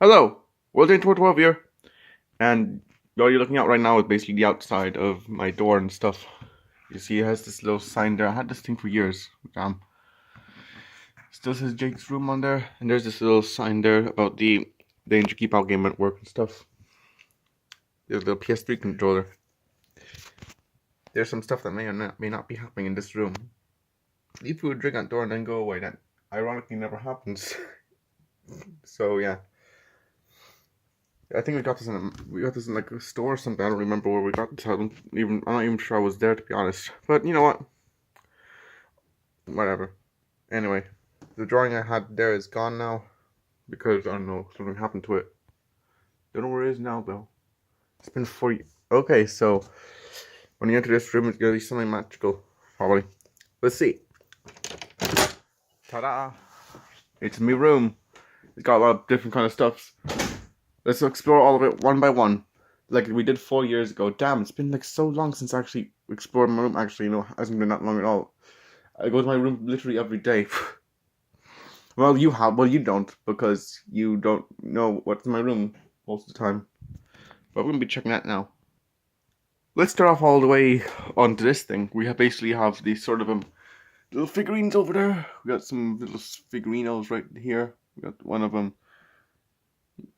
Hello, World 12 here, and what you're looking at right now is basically the outside of my door and stuff. You see, it has this little sign there. I had this thing for years. Still says Jake's room on there, and there's this little sign there about the danger keep out game at work and stuff. There's a little PS3 controller. There's some stuff that may or may not be happening in this room. Leave food, drink at door, and then go away. That ironically never happens. So yeah. I think we got this in like a store or something. I don't remember where we got this. I'm not even sure I was there, to be honest. But you know what? Whatever. Anyway, the drawing I had there is gone now because I don't know, something happened to it. Don't know where it is now though. It's been 4 years. Okay, so when you enter this room, it's gonna be something magical, probably. Let's see. Ta-da! It's my room. It's got a lot of different kind of stuffs. Let's explore all of it one by one, like we did 4 years ago. Damn, it's been like so long since I actually explored my room. Actually, you know, it hasn't been that long at all. I go to my room literally every day. Well, you have. Well, you don't, because you don't know what's in my room most of the time. But we're gonna be checking that now. Let's start off all the way onto this thing. We basically have these sort of little figurines over there. We got some little figurinos right here. We got one of them.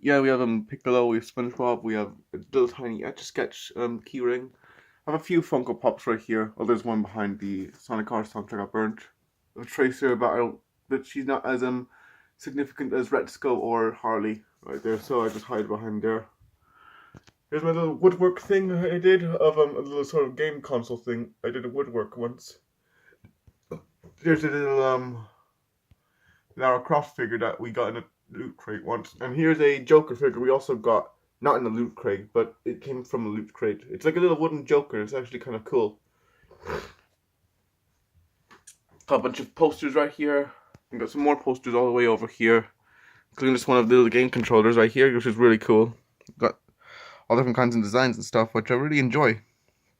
Yeah, we have Piccolo, we have SpongeBob, we have a little tiny Etch-a-Sketch key ring. I have a few Funko Pops right here. Oh, there's one behind the Sonic R soundtrack got burnt. A Tracer, but she's not as significant as Retzko or Harley right there, so I just hide behind there. Here's my little woodwork thing I did of a little sort of game console thing. I did a woodwork once. There's a little Lara Croft figure that we got in a loot crate once, and here's a Joker figure we also got, not in the loot crate, but it came from a loot crate. It's like a little wooden Joker. It's actually kind of cool. Got a bunch of posters right here. We got some more posters all the way over here, including this one of the little game controllers right here, which is really cool. Got all different kinds of designs and stuff, which I really enjoy,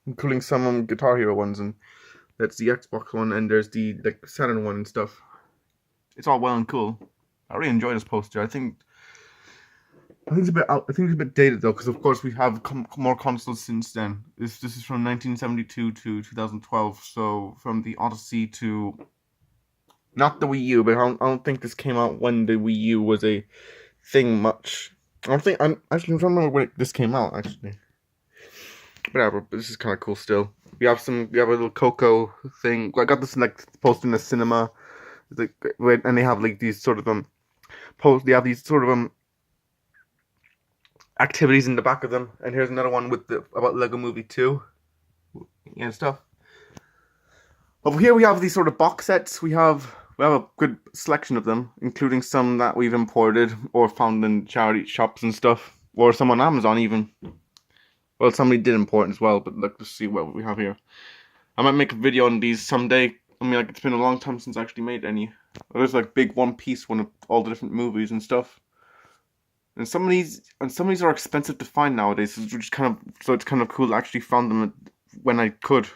including some Guitar Hero ones, and that's the Xbox one, and there's the Saturn one and stuff. It's all well and cool. I really enjoy this poster. I think it's a bit out. I think it's a bit dated though, because of course we have more consoles since then. This is from 1972 to 2012. So from the Odyssey to not the Wii U, but I don't think this came out when the Wii U was a thing much. I'm trying to remember when this came out actually. Whatever, but this is kind of cool still. We have a little Coco thing. I got this like poster in the cinema, and they have like these sort of they have these sort of activities in the back of them. And here's another one with about Lego Movie 2 and stuff. Over here we have these sort of box sets. We have a good selection of them, including some that we've imported or found in charity shops and stuff, or some on Amazon even. Well, somebody did import as well, but let's see what we have here. I might make a video on these someday. I mean, like, it's been a long time since I actually made any. There's like big One Piece one of all the different movies and stuff. And some of these are expensive to find nowadays, which is so it's kind of cool. I actually found them when I could.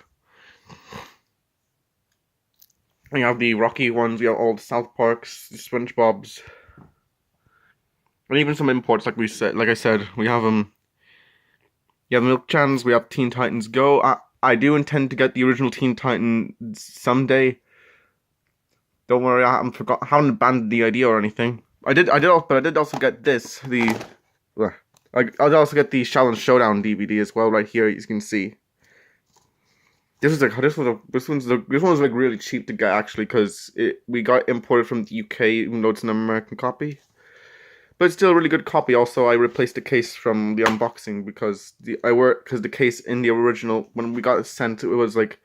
We have the Rocky ones. We have all the South Parks, the SpongeBob's, and even some imports. Like I said, we have Yeah, the Milk Chans. We have Teen Titans Go. I do intend to get the original Teen Titans someday. Don't worry, I haven't abandoned the idea or anything. I did also get this. I did also get the Challenge Showdown DVD as well, right here. As you can see, this one's like really cheap to get actually, because we got imported from the UK, even though it's an American copy. But it's still a really good copy. Also, I replaced the case from the unboxing because the case in the original, when we got it sent, it was like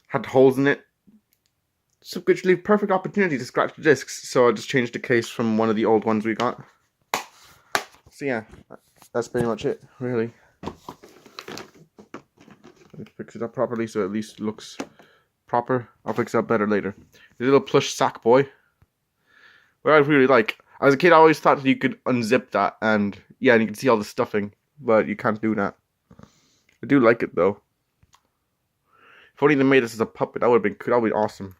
had holes in it. So literally perfect opportunity to scratch the discs. So I just changed the case from one of the old ones we got. So yeah, that's pretty much it, really. Let's fix it up properly so it at least looks proper. I'll fix it up better later. The little plush sack boy. What I really like. As a kid, I always thought that you could unzip that and you can see all the stuffing, but you can't do that. I do like it though. If only they made this as a puppet, that would be awesome.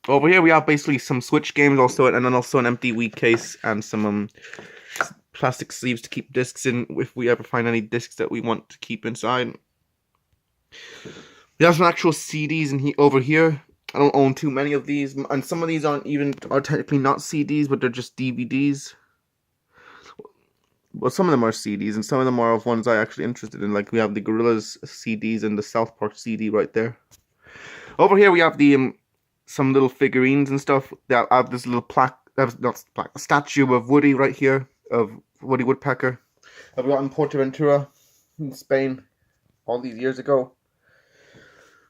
Over here we have basically some Switch games also, and then also an empty Wii case and some plastic sleeves to keep discs in if we ever find any discs that we want to keep inside. We have some actual CDs in over here. I don't own too many of these, and some of these are technically not CDs, but they're just DVDs. Well, some of them are CDs, and some of them are of ones I actually interested in. Like we have the Gorillaz CDs and the South Park CD right there. Over here we have the some little figurines and stuff. I have this little a statue of Woody right here, of Woody Woodpecker. I've got in Portaventura in Spain all these years ago.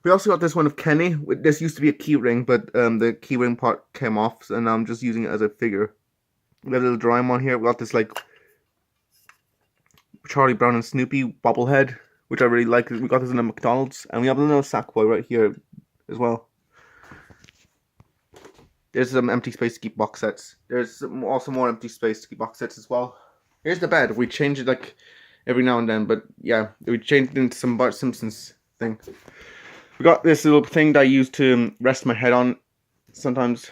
We also got this one of Kenny. This used to be a key ring, but the key ring part came off, and now I'm just using it as a figure. We have a little Doraemon here. We got this like Charlie Brown and Snoopy bobblehead, which I really like. We got this in a McDonald's, and we have a little Sackboy right here as well. There's some empty space to keep box sets. There's also more empty space to keep box sets as well. Here's the bed. We change it like every now and then, but yeah, we changed it into some Bart Simpson's thing. We got this little thing that I use to rest my head on sometimes.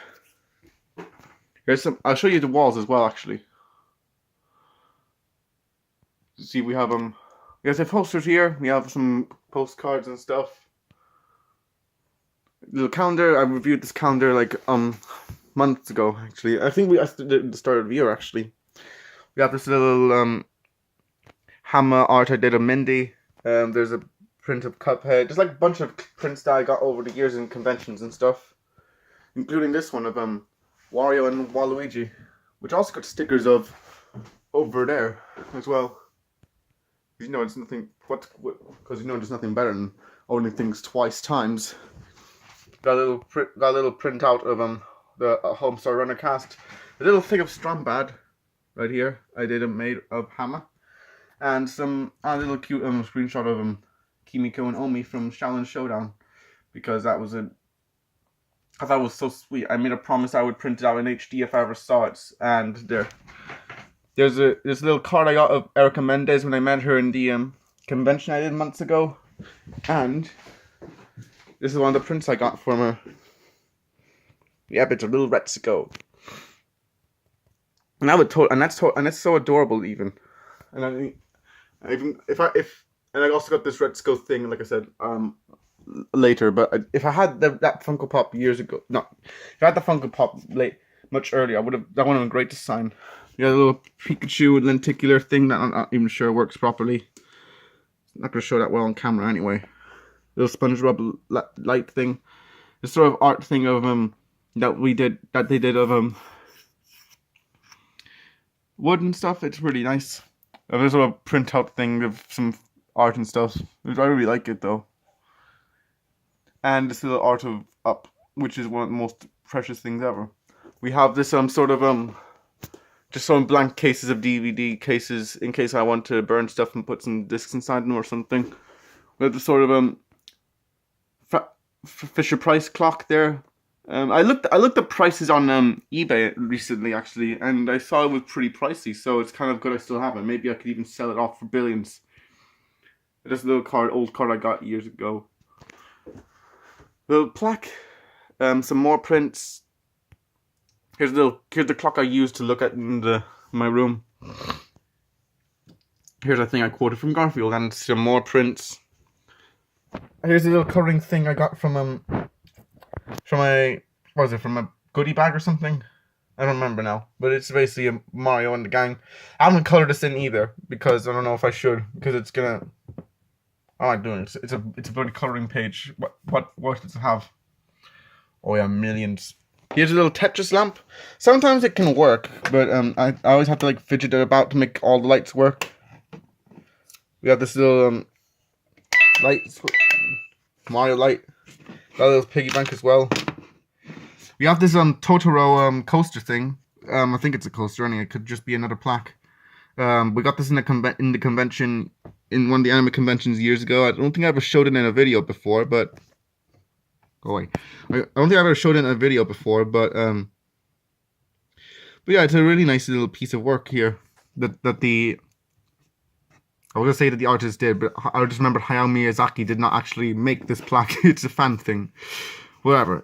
Here's some. I'll show you the walls as well, actually. See, we have some posters here. We have some postcards and stuff. Little calendar. I reviewed this calendar like months ago. Actually, I think I did at the start of the year. Actually, we have this little hammer art I did of Mindy. There's a print of Cuphead. There's like a bunch of prints that I got over the years in conventions and stuff, including this one of Wario and Waluigi, which also got stickers of over there as well. You know, it's nothing. Because you know, there's nothing better than owning things twice times. Got a little printout of the Homestar Runner cast. A little thing of Strombat right here. I did made of Hammer, and a little cute screenshot of Kimiko and Omi from Shaolin Showdown, because I thought it was so sweet. I made a promise I would print it out in HD if I ever saw it, and there's this little card I got of Erica Mendez when I met her in the convention I did months ago, and this is one of the prints I got from her. Yep, it's a little Retsuko. And that's so adorable even. And I also got this Retsuko thing, like I said, later. But if I had that Funko Pop years ago, if I had the Funko Pop much earlier, that would have been great to sign. You got a little Pikachu lenticular thing that I'm not even sure works properly. Not gonna show that well on camera anyway. Little SpongeBob light thing. This sort of art thing of that they did of wood and stuff. It's really nice. There's a little printout thing of some art and stuff. I really like it though. And this little art of Up, which is one of the most precious things ever. We have this sort of just some blank cases of DVD cases in case I want to burn stuff and put some discs inside them or something. We have the sort of Fisher Price clock there. I looked at prices on eBay recently actually, and I saw it was pretty pricey, so it's kind of good I still have it. Maybe I could even sell it off for billions. This little old card I got years ago. Little plaque, some more prints. Here's the clock I used to look at in my room. Here's a thing I quoted from Garfield, and some more prints. Here's a little coloring thing I got from a goodie bag or something? I don't remember now, but it's basically a Mario and the gang. I haven't colored this in either because I don't know if I should, because it's gonna. I like doing it. It's a bloody coloring page. What does it have? Oh yeah, millions. Here's a little Tetris lamp. Sometimes it can work, but I always have to like fidget it about to make all the lights work. We have this little light, Mario light. Got a little piggy bank as well. We have this Totoro coaster thing. I think it's a coaster anyway. It could just be another plaque. We got this in the convention, in one of the anime conventions years ago. I don't think I ever showed it in a video before, but go away. I don't think I ever showed it in a video before, but yeah, it's a really nice little piece of work here I was gonna say that the artist did, but I just remember Hayao Miyazaki did not actually make this plaque. It's a fan thing. Whatever.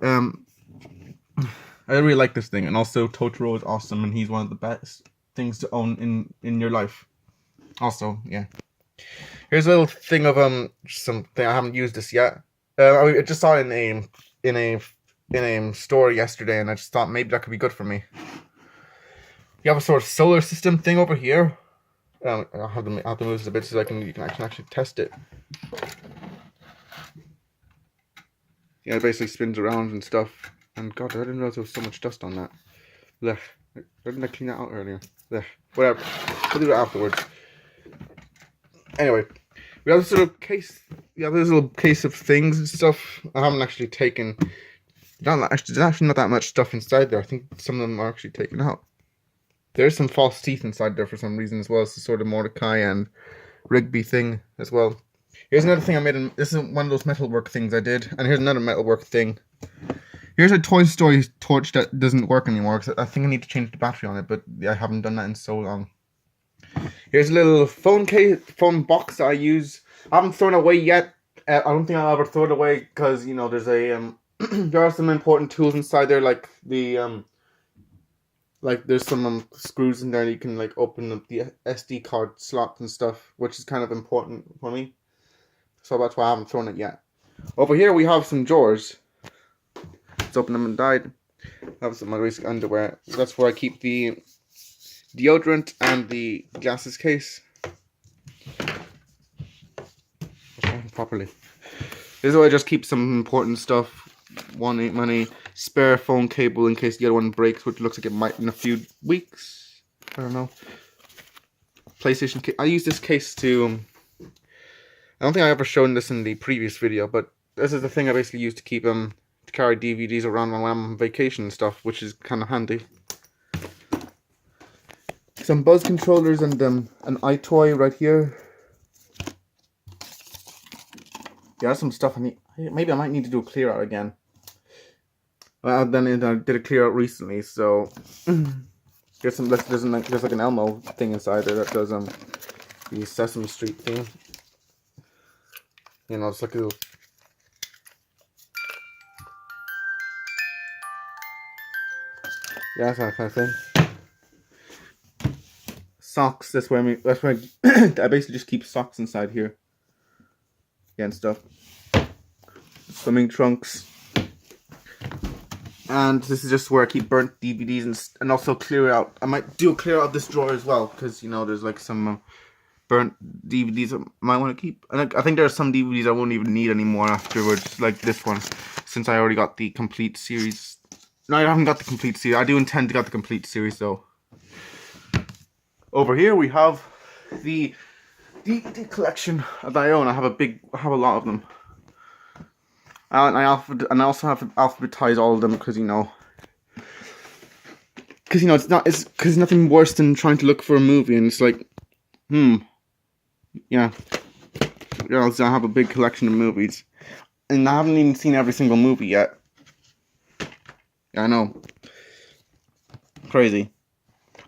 I really like this thing, and also Totoro is awesome, and he's one of the best things to own in your life. Also, yeah. Here's a little thing of something I haven't used this yet. I just saw it in a store yesterday, and I just thought maybe that could be good for me. You have a sort of solar system thing over here. I'll have to move this a bit so you can actually test it. Yeah, it basically spins around and stuff. And God, I didn't realize there was so much dust on that. Blech. Why didn't I clean that out earlier? Blech. Whatever. We'll do it afterwards. Anyway, we have this little case. Yeah, this little case of things and stuff. I haven't actually taken. There's actually not that much stuff inside there. I think some of them are actually taken out. There's some false teeth inside there for some reason as well. It's a sort of Mordecai and Rigby thing as well. Here's another thing I made. This is one of those metalwork things I did. And here's another metalwork thing. Here's a Toy Story torch that doesn't work anymore. Cause I think I need to change the battery on it. But I haven't done that in so long. Here's a little phone box that I use. I haven't thrown it away yet. I don't think I'll ever throw it away. Because, you know, there's a... there are some important tools inside there. Like the... Like, there's some screws in there that you can, like, open up the SD card slot and stuff, which is kind of important for me. So that's why I haven't thrown it yet. Over here, we have some drawers. Let's open them and died. I have some of my basic underwear. So that's where I keep the deodorant and the glasses case. Properly. This is where I just keep some important stuff. Money, spare phone cable in case the other one breaks, which looks like it might in a few weeks. I don't know. PlayStation case. I use this case to... I don't think I ever shown this in the previous video, but this is the thing I basically use to keep to carry DVDs around when I'm on vacation and stuff, which is kind of handy. Some buzz controllers and an iToy right here. Yeah, there's some stuff I need. Maybe I might need to do a clear out again. Well, then I did a clear out recently, so there's like an Elmo thing inside there that does the Sesame Street thing. You know, it's like a little... Yeah, that kind of thing. Socks. That's where I basically just keep socks inside here. Yeah, and stuff. Swimming trunks. And this is just where I keep burnt DVDs and also clear out. I might do a clear out this drawer as well, because, you know, there's like some burnt DVDs I might want to keep. And I think there are some DVDs I won't even need anymore afterwards, like this one, since I already got the complete series. No, I haven't got the complete series. I do intend to get the complete series, though. Over here we have the DVD collection that I own. I have a lot of them. And I also have to alphabetize all of them because, you know, it's nothing worse than trying to look for a movie and it's like, yeah, I have a big collection of movies, and I haven't even seen every single movie yet. Yeah, I know, crazy.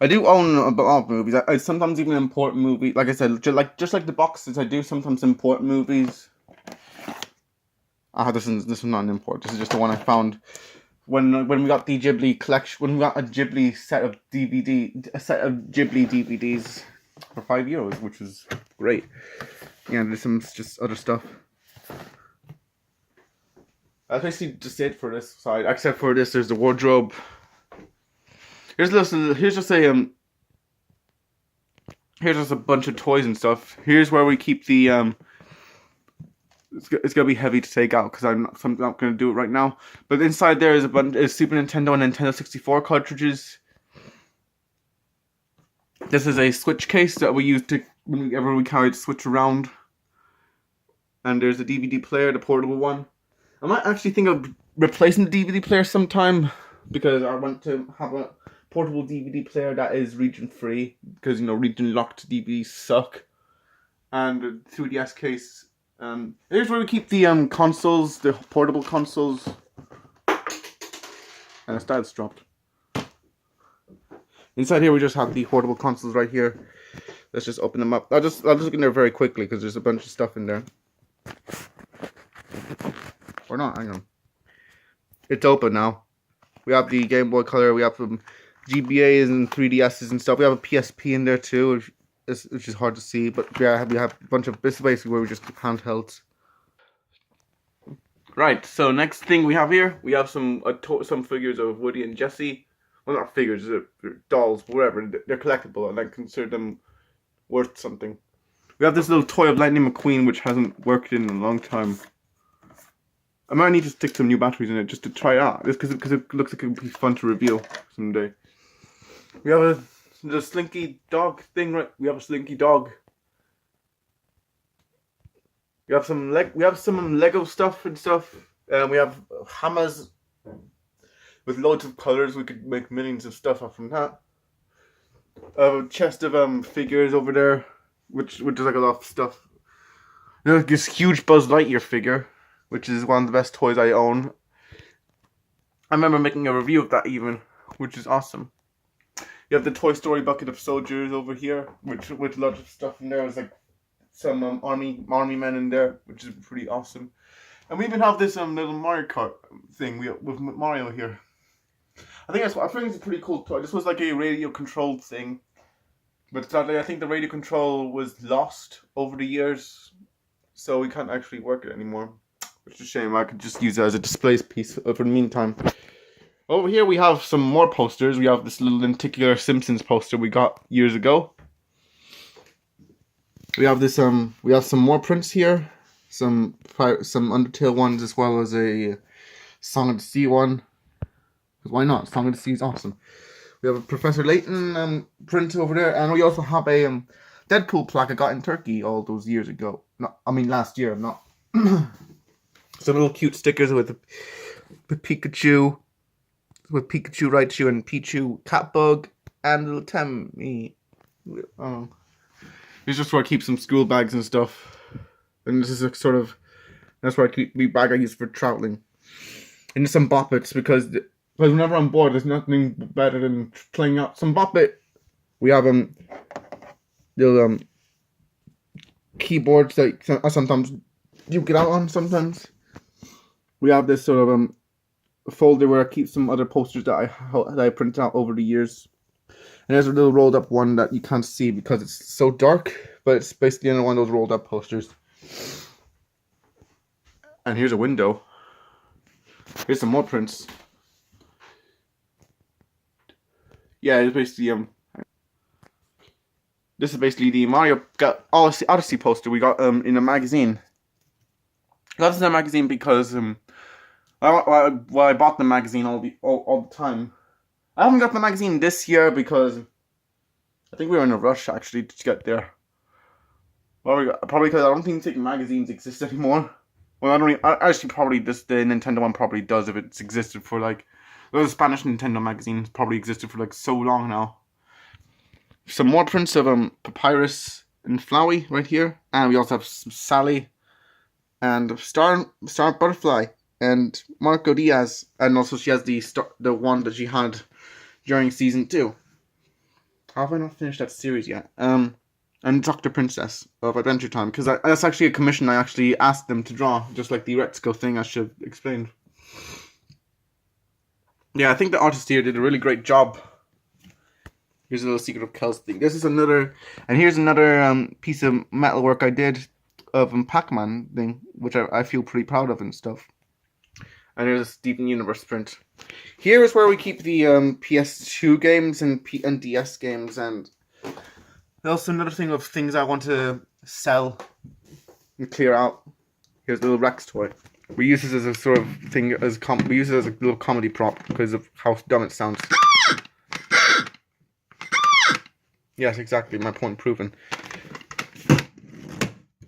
I do own a lot of movies. I sometimes even import movies. Like I said, just like the boxes, I do sometimes import movies. This one's not an import. This is just the one I found when we got the Ghibli collection. When we got a Ghibli set of Ghibli DVDs for €5, which was great. Yeah, there's some just other stuff. That's basically just it for this side. Except for this, there's the wardrobe. Here's just a bunch of toys and stuff. Here's where we keep the It's gonna be heavy to take out because I'm not gonna do it right now. But inside there is a bunch of Super Nintendo and Nintendo 64 cartridges. This is a Switch case that we use whenever we carry the Switch around. And there's a DVD player, the portable one. I might actually think of replacing the DVD player sometime because I want to have a portable DVD player that is region free because, you know, region locked DVDs suck. And the 2DS case. Here's where we keep the consoles, the portable consoles. And the style's dropped. Inside here we just have the portable consoles right here. Let's just open them up. I'll just look in there very quickly because there's a bunch of stuff in there. Or not, hang on. It's open now. We have the Game Boy Color. We have some GBAs and 3DSs and stuff. We have a PSP in there too, which is hard to see. But yeah, we have a bunch of, this is basically where we just keep handhelds. Right, so next thing we have here, we have some figures of Woody and Jesse. Well, not figures, they're dolls, whatever. They're collectible, and I consider them worth something. We have this little toy of Lightning McQueen, which hasn't worked in a long time. I might need to stick some new batteries in it just to try it out, just because it looks like it would be fun to reveal someday. We have the Slinky dog thing, right? We have a Slinky dog. We have some Lego stuff and stuff. We have hammers with loads of colors. We could make millions of stuff up from that. A chest of figures over there, which is like a lot of stuff. There's this huge Buzz Lightyear figure, which is one of the best toys I own. I remember making a review of that even, which is awesome. You have the Toy Story bucket of soldiers over here, which with lots of stuff in there. There's like some army men in there, which is pretty awesome. And we even have this little Mario Kart thing with Mario here. I think it's a pretty cool toy. This was like a radio controlled thing, but sadly I think the radio control was lost over the years, so we can't actually work it anymore. Which is a shame. I could just use it as a display piece for the meantime. Over here we have some more posters. We have this little lenticular Simpsons poster we got years ago. We have this we have some more prints here. Some Undertale ones, as well as a Song of the Sea one. Because why not? Song of the Sea is awesome. We have a Professor Layton print over there, and we also have a Deadpool plaque I got in Turkey all those years ago. Last year, not. Some little cute stickers with Pikachu, Raichu, and Pichu Catbug, and little Temmy. It's just where I keep some school bags and stuff. And this is that's where I keep the bag I use for traveling. And just some Bop Its, because whenever I'm bored, there's nothing better than playing out some Bop It. We have little keyboards that I sometimes you get out on sometimes. We have this sort of folder where I keep some other posters that I printed out over the years. And there's a little rolled up one that you can't see because it's so dark, but it's basically another one of those rolled up posters. And here's a window. Here's some more prints. Yeah, it's basically this is basically the Mario Odyssey poster we got in a magazine. I got this in a magazine because I bought the magazine all the time. I haven't got the magazine this year because I think we were in a rush actually to get there. Probably because I don't think magazines exist anymore. Well, actually probably the Nintendo one probably does if it's existed for like, the Spanish Nintendo magazine probably existed for like so long now. Some more prints of Papyrus and Flowey right here, and we also have some Sally and Star Butterfly and Marco Diaz, and also she has the one that she had during season 2. How have I not finished that series yet? And Dr. Princess of Adventure Time, because that's actually a commission I actually asked them to draw, just like the Retzko thing I should have explained. Yeah, I think the artist here did a really great job. Here's a little Secret of Kells thing. This is another, and here's another piece of metalwork I did of Pac-Man thing, which I feel pretty proud of and stuff. And there's a Steven Universe print. Here is where we keep the PS2 games and DS games, and also another thing of things I want to sell and clear out. Here's a little Rex toy. We use this as a sort of thing, we use it as a little comedy prop because of how dumb it sounds. Yes, exactly, my point proven.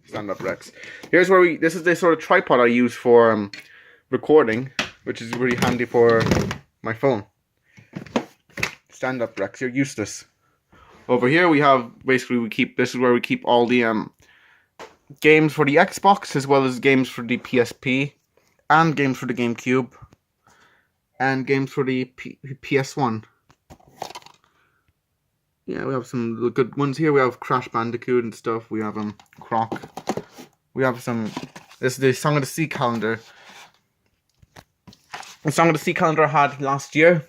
Stand up Rex. Here's where this is the sort of tripod I use for recording, which is really handy for my phone. Stand up Rex, you're useless. Over here we have, basically this is where we keep all the games for the Xbox, as well as games for the PSP, and games for the GameCube, and games for the PS1. Yeah, we have some good ones here. We have Crash Bandicoot and stuff. We have Croc. We have some. This is the Song of the Sea calendar. the Song of the Sea calendar I had last year.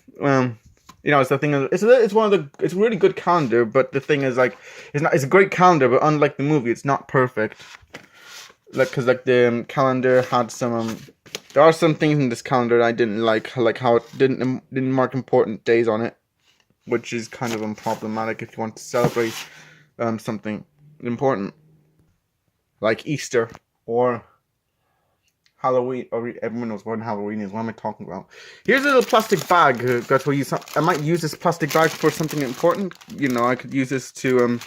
It's the thing. It's a really good calendar, but the thing is, like, it's a great calendar, but unlike the movie, it's not perfect. Because the calendar had some there are some things in this calendar that I didn't like how it didn't mark important days on it, which is kind of unproblematic if you want to celebrate something important like Easter or Halloween. Or everyone knows what Halloween is. What am I talking about? Here's a little plastic bag. That's what I might use this plastic bag for something important. I could use this to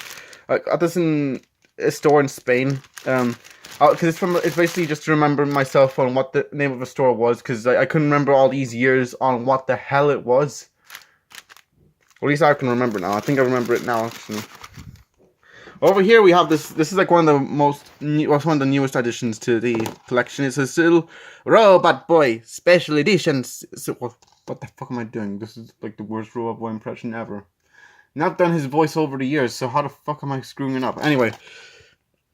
I got this in a store in Spain. Because it's basically just to remember myself on what the name of a store was, because I couldn't remember all these years on what the hell it was. Or at least I can remember now. I think I remember it now, actually. Over here we have this. This is like one of the newest additions to the collection. It's a little Robot Boy special editions. So, what the fuck am I doing? This is like the worst Robot Boy impression ever. And I've done his voice over the years, so how the fuck am I screwing it up? Anyway.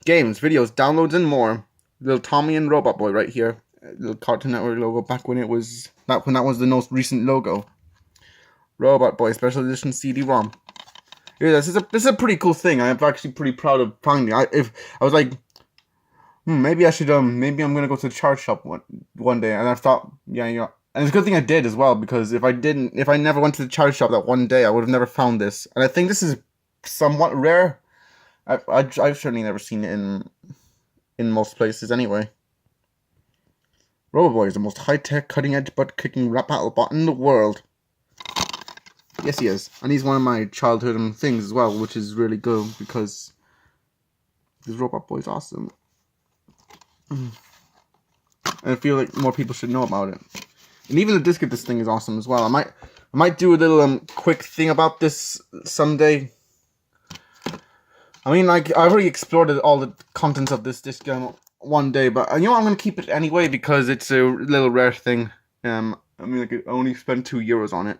Games, videos, downloads, and more. Little Tommy and Robot Boy right here. Little Cartoon Network logo back when that was the most recent logo. Robot Boy Special Edition CD-ROM. Here, this is a pretty cool thing. I'm actually pretty proud of finding. I was like, maybe I should maybe I'm gonna go to the chart shop one day, and I thought, yeah, and it's a good thing I did as well, because if I never went to the chart shop that one day, I would have never found this. And I think this is somewhat rare. I've certainly never seen it in most places anyway. Roboboy is the most high-tech, cutting-edge, butt-kicking rap battle bot in the world. Yes, he is. And he's one of my childhood things as well, which is really good, because this Robot Boy is awesome. And I feel like more people should know about it. And even the disc of this thing is awesome as well. I might do a little quick thing about this someday. I mean, like, I already explored all the contents of this disc one day, but I'm going to keep it anyway because it's a little rare thing. I mean, like, I only spent €2 on it.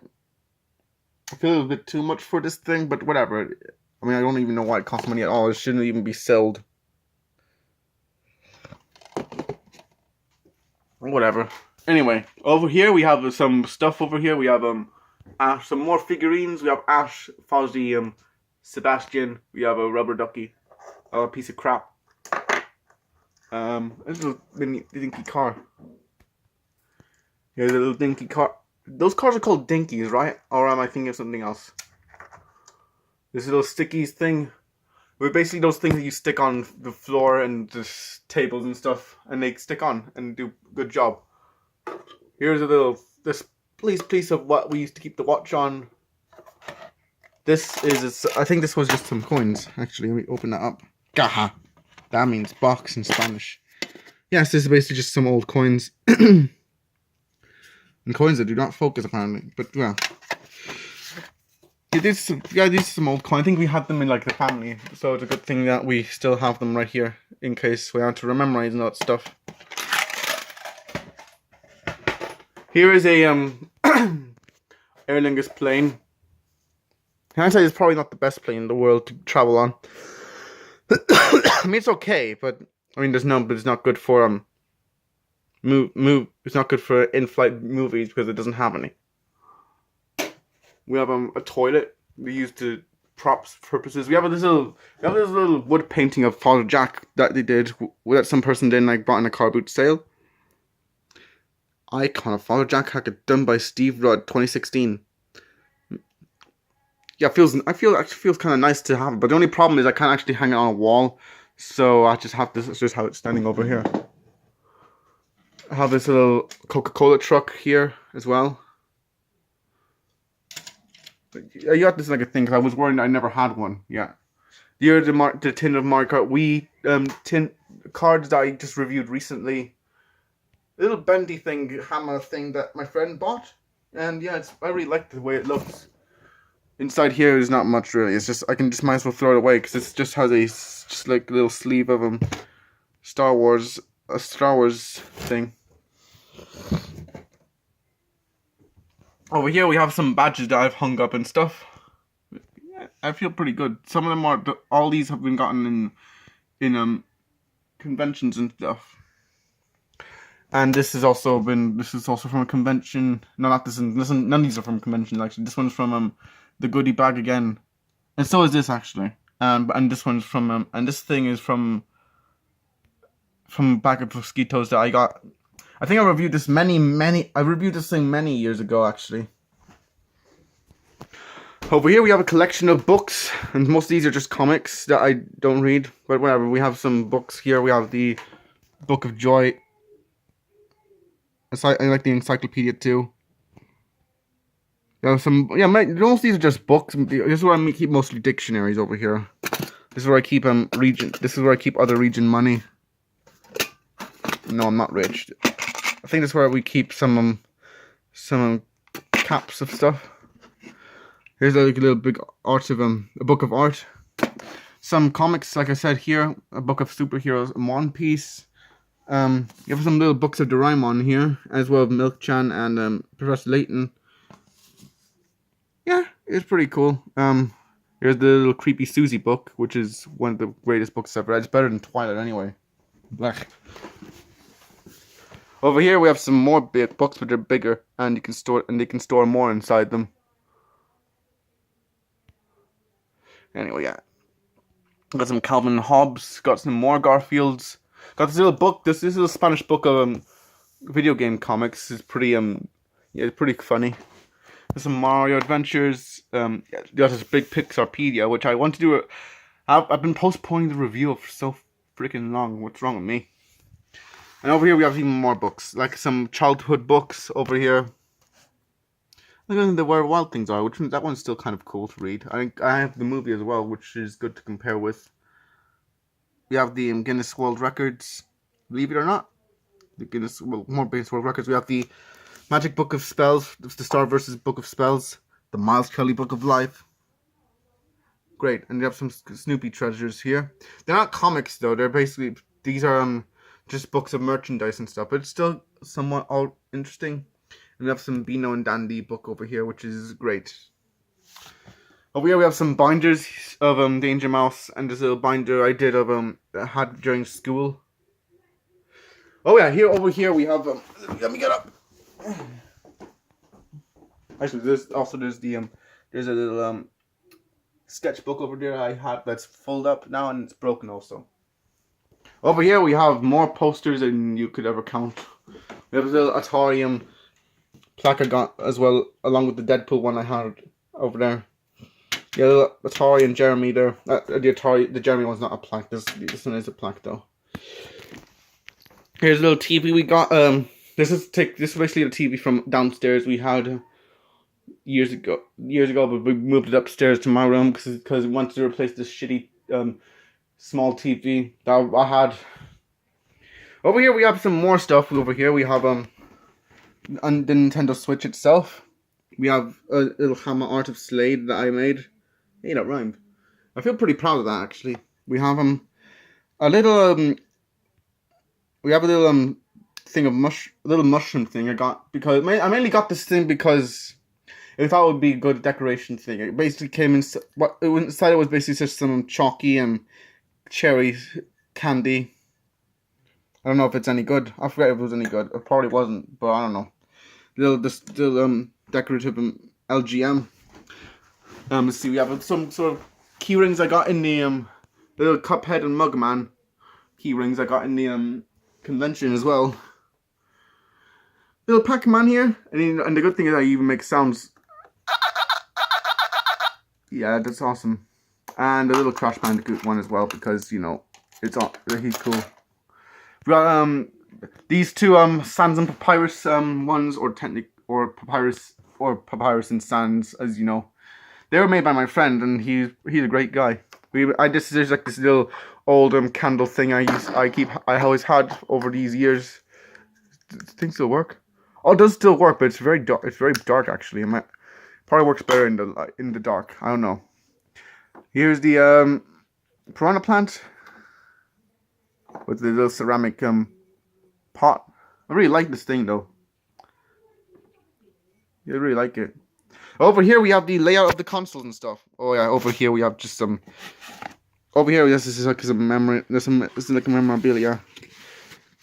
I feel a little bit too much for this thing, but whatever. I mean, I don't even know why it costs money at all. It shouldn't even be sold. Whatever. Anyway, over here we have some stuff over here. We have some more figurines. We have Ash, Fozzie, Sebastian. We have a rubber ducky. A piece of crap. This is a mini dinky car. Here's a little dinky car. Those cars are called dinkies, right? Or am I thinking of something else? This little stickies thing. They're basically those things that you stick on the floor and the tables and stuff, and they stick on and do a good job. Here's a little this piece of what we used to keep the watch on. This is, I think this was just some coins. Actually, let me open that up. Gaha. That means box in Spanish. Yes, this is basically just some old coins. And coins that do not focus, apparently. But, well. These are some old coins. I think we had them in, like, the family. So it's a good thing that we still have them right here. In case we want to memorize and that stuff. Here is a, Aer Lingus plane. Can I say it's probably not the best plane in the world to travel on? I mean, it's okay, but I mean, but it's not good for it's not good for in-flight movies because it doesn't have any. We have a toilet we use to props purposes. We have this little wood painting of Father Jack that they did that some person did, like, bought in a car boot sale. Icon of Father Jack Hackett, done by Steve Rudd, 2016. Yeah, it actually feels kind of nice to have, but the only problem is I can't actually hang it on a wall, so I just have this. It's just how it's standing over here. I have this little Coca-Cola truck here as well. You got this like a thing because I was worried I never had one. Yeah, here's the tin of Mario Kart Wii tin cards that I just reviewed recently. A little bendy thing, hammer thing that my friend bought, and yeah, I really like the way it looks. Inside here is not much really. It's just might as well throw it away because it just has just like a little sleeve of a Star Wars thing. Over here we have some badges that I've hung up and stuff. Yeah, I feel pretty good. Some of them all these have been gotten in conventions and stuff. And this is also from a convention. No, not this. None of these are from conventions actually. This one's from the goodie bag again, and so is this actually. And this one's from and this thing is from bag of mosquitoes that I got. I think I reviewed this I reviewed this thing many years ago actually. Over here we have a collection of books, and most of these are just comics that I don't read, but whatever. We have some books here. We have the Book of Joy. I like the encyclopedia too. There are some, yeah, most of these are just books. This is where I keep mostly dictionaries over here. This is where I keep this is where I keep other region money. No, I'm not rich. I think this is where we keep some caps of stuff. Here's like a little big art of a book of art. Some comics, like I said here, a book of superheroes in One Piece. You have some little books of Doraemon here, as well as Milk-chan and Professor Layton. Yeah, it's pretty cool. Here's the little creepy Susie book, which is one of the greatest books I've read. It's better than Twilight anyway. Blech. Over here we have some more big books, but they're bigger, and they can store more inside them. Anyway, yeah. Got some Calvin and Hobbes. Got some more Garfields. Got this little book. This little Spanish book of video game comics. It's pretty yeah, it's pretty funny. There's some Mario Adventures. Got this big Pixarpedia, which I want to do. I've been postponing the review for so freaking long. What's wrong with me? And over here we have even more books, like some childhood books over here. Look at the Where Wild Things Are, that one's still kind of cool to read. I have the movie as well, which is good to compare with. We have the Guinness World Records, believe it or not. The more Guinness World Records. We have the Magic Book of Spells, the Star vs. Book of Spells, the Miles Kelly Book of Life. Great, and you have some Snoopy treasures here. They're not comics though. They're basically, these are just books of merchandise and stuff, but it's still somewhat all interesting. And we have some Beano and Dandy book over here, which is great. Over here we have some binders of Danger Mouse, and this little binder I did of that I had during school. Oh yeah, over here we have let me get up. Actually, there's the there's a little sketchbook over there I had that's folded up now, and it's broken also. Over here we have more posters than you could ever count. We have a little Atari plaque I got as well, along with the Deadpool one I had over there. Yeah, little Atari and Jeremy there. The Jeremy one's not a plaque. This one is a plaque though. Here's a little TV we got. This is basically the TV from downstairs we had years ago, but we moved it upstairs to my room because we wanted to replace this shitty small TV that I had. Over here we have some more stuff. Over here we have on the Nintendo Switch itself. We have a little hammer art of Slade that I made. Hey, that rhymed. I feel pretty proud of that actually. We have a little we have a little thing of little mushroom thing I got because I mainly got this thing because I thought it would be a good decoration thing. It basically came in inside. It was basically just some chalky and cherry candy. I don't know if it's any good. I forget if it was any good. It probably wasn't, but I don't know. Little decorative LGM. Let's see. We have some sort of key rings I got in the little Cuphead and Mugman key rings I got in the convention as well. Little Pac-Man here, and the good thing is I even make sounds. Yeah, that's awesome. And a little Crash Bandicoot one as well because he's cool. We got these two Sans and Papyrus ones, or Papyrus and Sans, as you know. They were made by my friend, and he's a great guy. There's like this little old candle thing I always had over these years. Does things still work? Oh, it does still work, but it's very dark. It's very dark actually. Probably works better in the dark. I don't know. Here's the piranha plant with the little ceramic pot. I really like this thing though. Yeah, I really like it. Over here we have the layout of the consoles and stuff. Oh yeah, over here we have just some. Over here, this is like some memory. This is like a memorabilia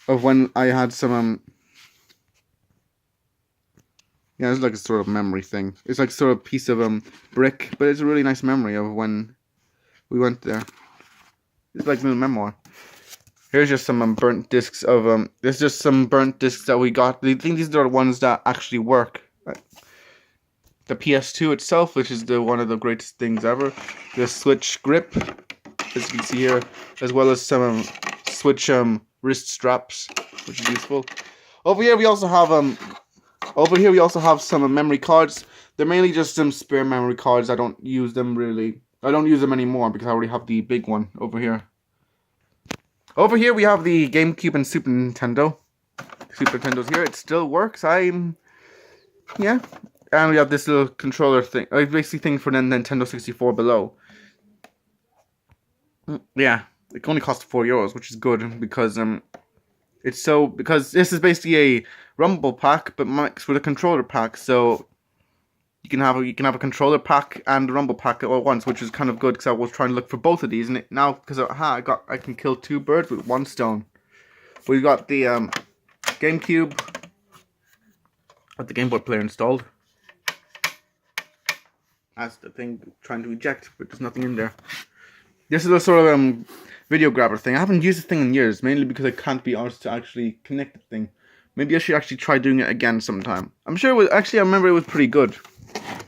of when I had some Yeah, it's like a sort of memory thing. It's like sort of piece of brick, but it's a really nice memory of when we went there. It's like a little memoir. Here's just some burnt discs of There's just some burnt discs that we got. I think these are the ones that actually work. The PS2 itself, which is one of the greatest things ever. The Switch grip, as you can see here, as well as some Switch wrist straps, which is useful. Over here we also have some memory cards. They're mainly just some spare memory cards. I don't use them really. I don't use them anymore because I already have the big one over here. Over here we have the GameCube and Super Nintendo. Super Nintendo's here. It still works. Yeah. And we have this little controller thing. Basically thing for the Nintendo 64 below. Yeah. It only cost €4, which is good because because this is basically a Rumble pack, but mixed with a controller pack. So you can have a controller pack and a Rumble pack all at once, which is kind of good because I was trying to look for both of these, and now because I can kill two birds with one stone. We've got the GameCube with the Game Boy player installed. That's the thing trying to eject, but there's nothing in there. This is a sort of video grabber thing. I haven't used this thing in years, mainly because I can't be arsed to actually connect the thing. Maybe I should actually try doing it again sometime. I'm sure it was, actually I remember it was pretty good.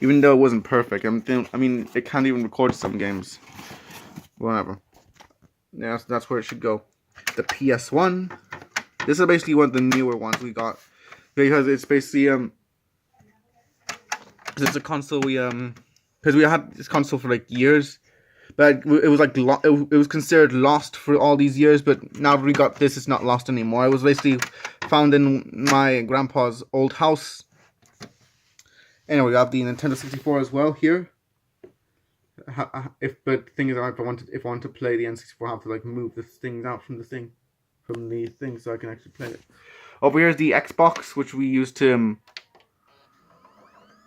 Even though it wasn't perfect. I mean, it can't even record some games. Whatever. Yeah, so that's where it should go. The PS1. This is basically one of the newer ones we got. Because it's basically, it's a console because we had this console for like years. But it was like it was considered lost for all these years, but now that we got this, it's not lost anymore. It was basically found in my grandpa's old house. Anyway, we have the Nintendo 64 as well here. But the thing is, if I want to play the N64, I have to like move the things out from the thing, so I can actually play it. Over here is the Xbox, which we use to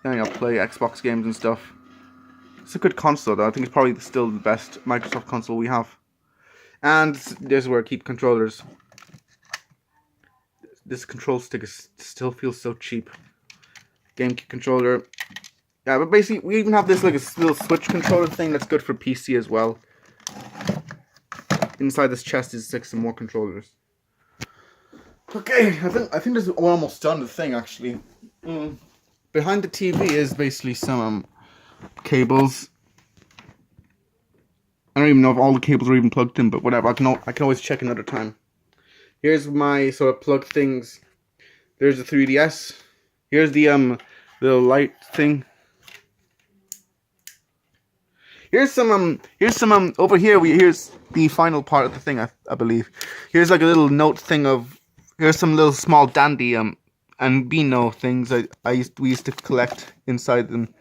play Xbox games and stuff. It's a good console, though. I think it's probably still the best Microsoft console we have. And this is where I keep controllers. This control stick still feels so cheap. GameCube controller. Yeah, but basically, we even have this like a little Switch controller thing that's good for PC as well. Inside this chest is like some more controllers. Okay, I think we're almost done the thing actually. Behind the TV is basically some cables. I don't even know if all the cables are even plugged in, but whatever. I can always check another time. Here's my sort of plug things. There's the 3DS. Here's the little light thing. Here's some over here. Here's the final part of the thing. I believe. Here's like a little note thing of. Here's some little small dandy and Beano things we used to collect inside them.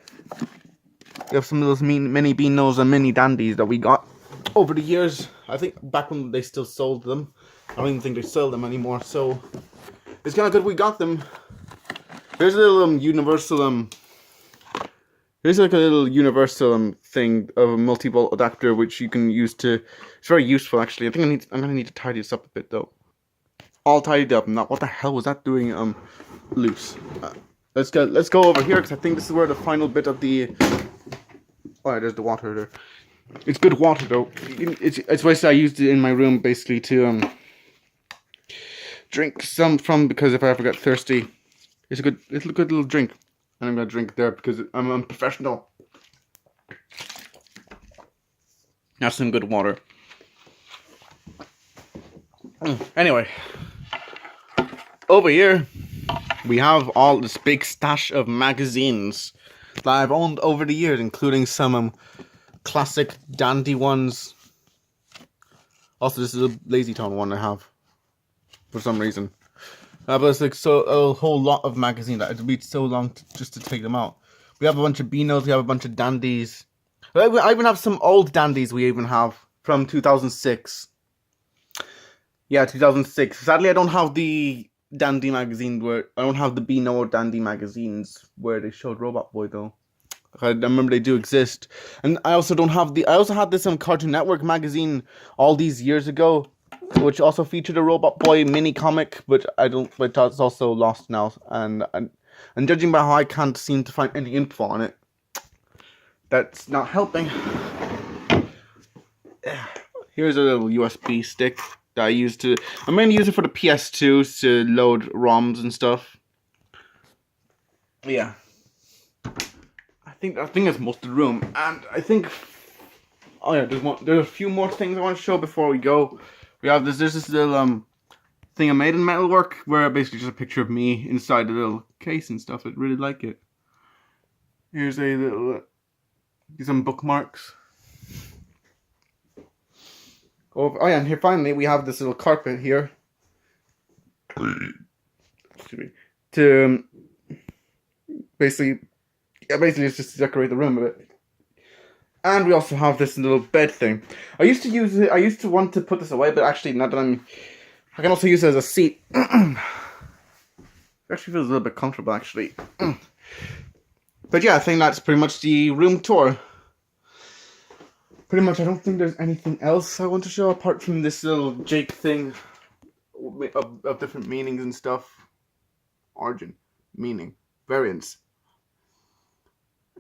We have some little mini Beanos and mini dandies that we got over the years. I think back when they still sold them. I don't even think they sell them anymore. So it's kind of good we got them. Here's a little universal Here's like a little universal thing of a multi-volt adapter which you can use to. It's very useful actually. I think I'm gonna need to tidy this up a bit though. All tidied up. Not what the hell was that doing? Loose. Let's go over here because I think this is where the final bit of the. Oh, there's the water there. It's good water though. It's basically I used it in my room basically to drink some from because if I ever get thirsty, it's a good little drink, and I'm gonna drink there because I'm a professional. That's some good water. Anyway, over here we have all this big stash of magazines that I've owned over the years, including some classic dandy ones. Also, this is a Lazy Town one I have for some reason. But it's like a whole lot of magazines that it'd be so long just to take them out. We have a bunch of Beanos, we have a bunch of dandies. I even have some old dandies we even have from 2006. Yeah, 2006. Sadly, I don't have the dandy magazine I don't have the Beano or dandy magazines where they showed Robot Boy though. I remember they do exist, and I also don't have I also had this Cartoon Network magazine all these years ago, which also featured a Robot Boy mini comic, but that's also lost now. And And judging by how I can't seem to find any info on it, that's not helping. Here's a little USB stick that I use to... I'm mainly using it for the PS2 to load ROMs and stuff. Yeah. I think that's most of the room. And I think... Oh yeah, there's a few more things I want to show before we go. We have there's this little thing I made in metalwork where basically just a picture of me inside the little case and stuff. I really like it. Here's a little some bookmarks. Oh yeah, and here finally we have this little carpet here. Excuse me. To basically it's just to decorate the room a bit. And we also have this little bed thing. I used to want to put this away, but actually now that I can also use it as a seat. It actually feels a little bit comfortable actually. But yeah, I think that's pretty much the room tour. Pretty much, I don't think there's anything else I want to show apart from this little Jake thing of different meanings and stuff. Origin, meaning, variance,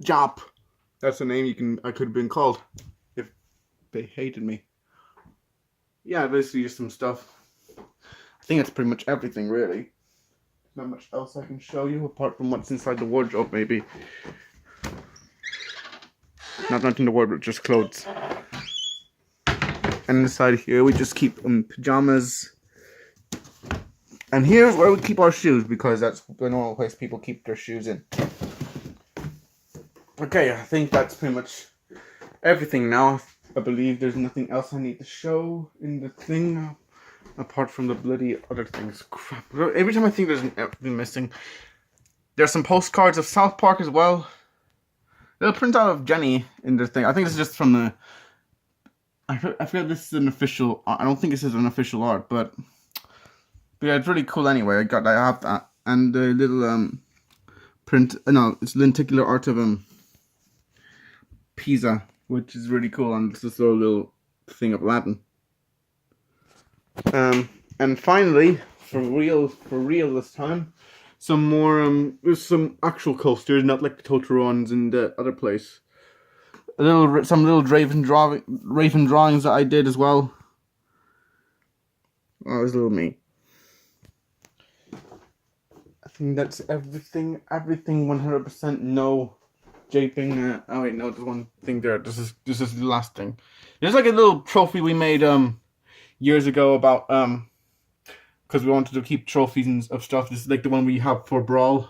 job. That's the name I could have been called if they hated me. Yeah, basically just some stuff. I think that's pretty much everything, really. Not much else I can show you apart from what's inside the wardrobe, maybe. Not in the wardrobe, just clothes. And inside here we just keep pajamas. And here's where we keep our shoes because that's the normal place people keep their shoes in. Okay, I think that's pretty much everything now. I believe there's nothing else I need to show in the thing apart from the bloody other things. Crap. Every time I think there's something missing. There's some postcards of South Park as well. They'll print out of Jenny in the thing. I think this is just from the... I forget this is an official... I don't think this is an official art, but yeah, it's really cool anyway. I have that. And the little print... No, it's lenticular art of Pisa, which is really cool. And it's this little thing of Latin. And finally, for real this time, some more, there's some actual coasters, not like the Totorons in the other place. Some little Raven drawings that I did as well. Oh, it was little me. I think that's everything 100% no japing. Oh wait, no, there's one thing there. This is the last thing. There's like a little trophy we made, years ago about, because we wanted to keep trophies of stuff. This is like the one we have for Brawl.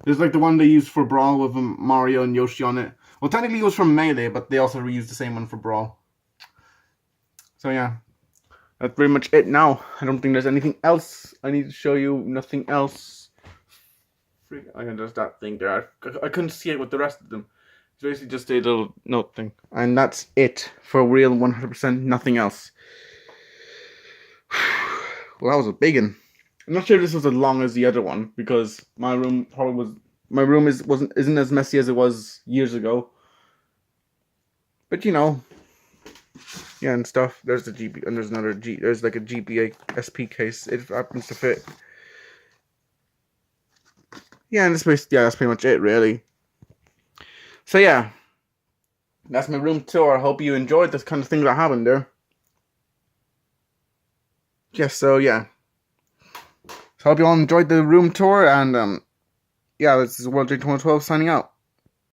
This is like the one they used for Brawl with Mario and Yoshi on it. Well, technically it was from Melee, but they also reused the same one for Brawl. So yeah, that's pretty much it now. I don't think there's anything else I need to show you. Nothing else. I know there's that thing there. I couldn't see it with the rest of them. It's basically just a little note thing. And that's it. For real, 100%, nothing else. Well, that was a big one. I'm not sure if this was as long as the other one because my room probably was. My room isn't as messy as it was years ago. But you know, yeah, and stuff. There's the GB and there's another G. There's like a GBA SP case. It happens to fit. Yeah, and that's pretty much it, really. So yeah, that's my room tour. I hope you enjoyed this kind of thing that happened there. Yes, so yeah. So I hope you all enjoyed the room tour, and yeah, this is World J 2012 signing out.